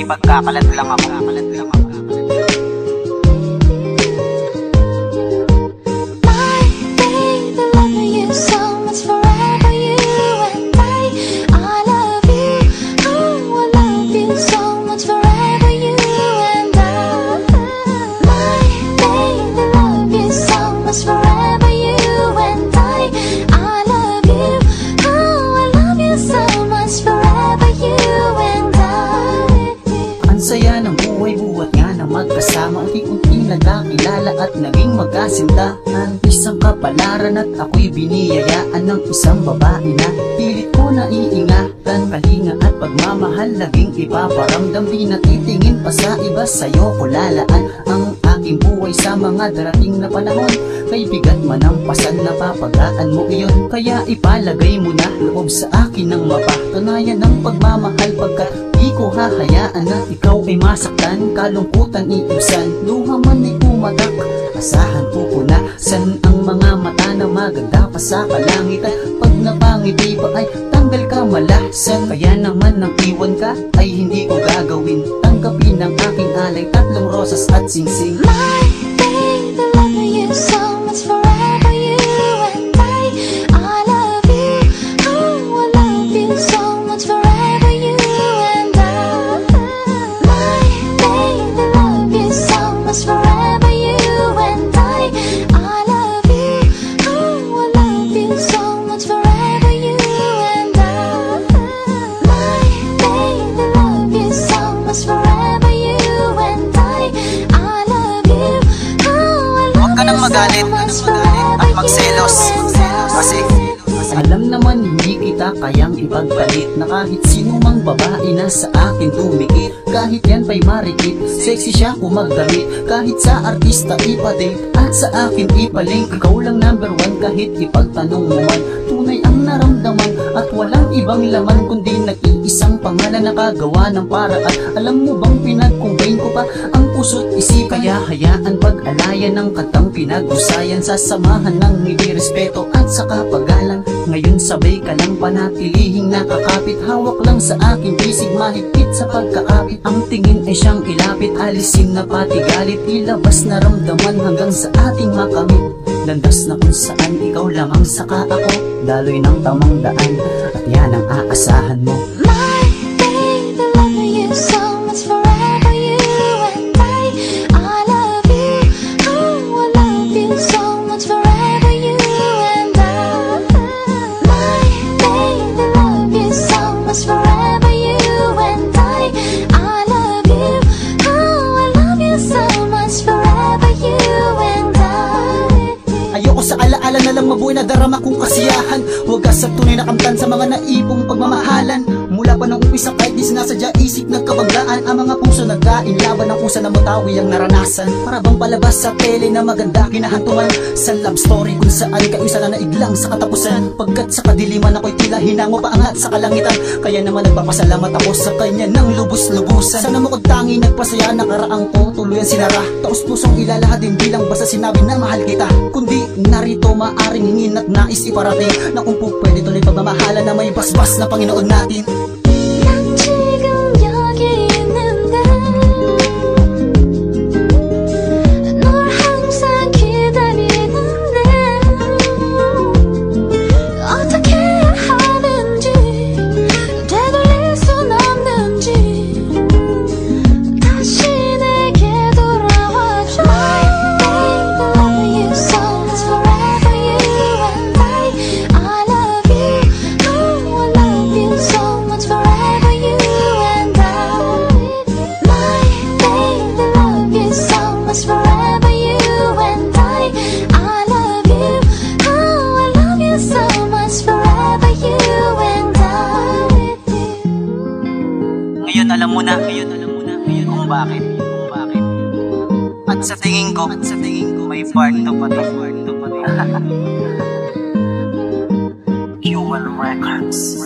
pagkakalat lang ako. Saya ng buhay, buhat nga na magkasama, unti-unti nagkakilala at naging magkasintahan. Isang kapalaran at ako'y biniyayaan ng isang babae na pilit ko naiingatan. Kalinga at pagmamahal laging ipaparamdam, di natitingin pa sa iba, sa'yo ko lalaan ang aking buhay sa mga darating na panahon. Kay bigat man ang pasan, napapagaan mo iyon, kaya ipalagay mo na loob sa akin ng mapatunayan ng pagmamahal, pagkat di ko hahayaan na ikaw ay masaktan, kalungkutan iusan, luha man ay pumatak. Asahan pupunasan ang mga mata na maganda pa sa kalangitan, pag napangiti pa ay tanggal ka malasan. Kaya naman nang iwan ka ay hindi ko gagawin, tanggapin ang aking alay, tatlong rosas at singsing. My baby, love you so much, forever you and I love you, oh I love you so much, forever you and I. My baby, love you so much, forever you and I love you, oh I love you so much, forever you and I. My baby, love you so much, forever you and I love you, oh I love you. Huwag ka nang magalit at magselos, kasi alam naman hindi kita kayang ipagpalit, na kahit sino mang babae na sa akin tumikit. Kahit yan pa'y marikit, sexy siya kung magdamit, kahit sa artista ipadate at sa akin ipalink. Ikaw lang number one kahit ipagtanong mo man, tunay ang naramdaman at walang ibang laman kundi nag-iisang pangalan na kagawa ng paraan. Alam mo bang pinag-combine ko pa ang puso't isip, kaya hayaan pag-alayan ng katang pinag-usayan, sasamahan ng hindi respeto at saka paggalang. Ngayon sabay ka lang panatilihing nakakapit, hawak lang sa aking bisig, mahigpit sa pagkaapit. Ang tingin ay siyang ilapit, alisin na pati galit, ilabas na ramdaman hanggang sa ating makamit. Landas na kung saan ikaw lamang saka ako, daloy ng tamang daan at yan ang aasahan mo. My baby, love you so much, forever you and I love you, oh I love you so much, forever you and I. My baby, love you so much, forever you and I love you, oh I love you so much, forever you and I. Ayoko sa alaala na lang mabuhay na darama kong kasiyahan, wagas at tunay na kamtan sa mga naipong pagmamahalan. Mula pa nung umpisa kahit di sinasadya isip nagkabaglaan, ang mga puso nagkain laban ng kusa na matawi ang naranasan. Para bang palabas sa tele na maganda kinahantungan, sa love story kung saan kayo sana naiglang sa katapusan. Pagkat sa kadiliman ako'y tila hinango paangat sa kalangitan, kaya naman nagpapasalamat ako sa kanya ng lubos-lubusan. Sana mo tangi nagpasaya nakaraang ko tuluyan sinara, taos pusong ilalahad din bilang basta sinabi na mahal kita, kundi narito maaring hingin at nais iparating na kung po pwede tuloy pagmamahala na may basbas na Panginoon natin. 난 지금 여기 있는데 널 항상 기다리는데 어떻게 해야 하는지 되돌릴 순 없는지 다시 내게 돌아와줘. My baby, love you so much, forever you and I love you, oh I love you so much, forever you and I. My baby, love you so much, forever you and I love you, oh I love you so much, forever you and I. ngayon alam mo na kung bakit. At sa tingin ko may part 2 pa to. Jewel Records.